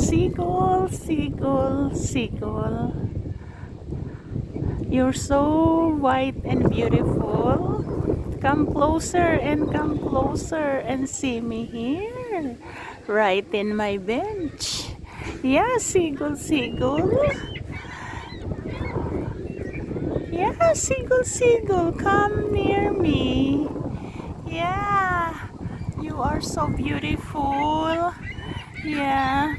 Seagull, seagull, seagull. You're so white and beautiful. Come closer and see me here. Right in my bench. Yeah, seagull, seagull. Yeah, seagull, seagull, come near me. Yeah, you are so beautiful. Yeah,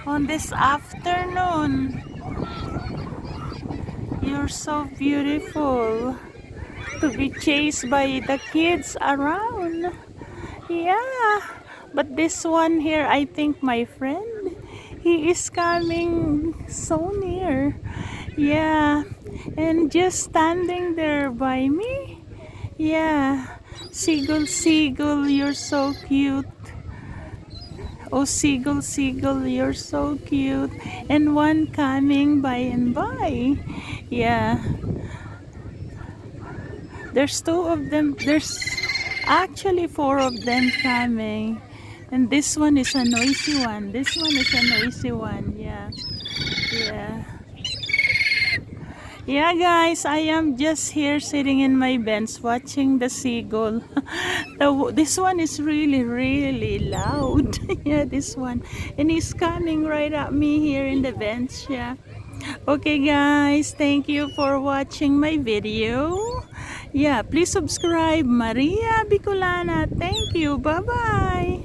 on this afternoon, you're so beautiful to be chased by the kids around. Yeah, but this one here, I think my friend, he is coming so near. Yeah, and just standing there by me. Yeah, seagull, seagull, you're so cute. Oh, seagull, seagull, you're so cute. And one coming by and by. Yeah, there's two of them. There's actually four of them coming. And this one is a noisy one. This one is a noisy one. Yeah, yeah. Yeah, guys, I am just here sitting in my bench watching the seagull. This one is really, really loud. Yeah, this one. And he's coming right at me here in the bench. Yeah. Okay, guys, thank you for watching my video. Yeah, please subscribe. Maria Bicolana. Thank you. Bye-bye.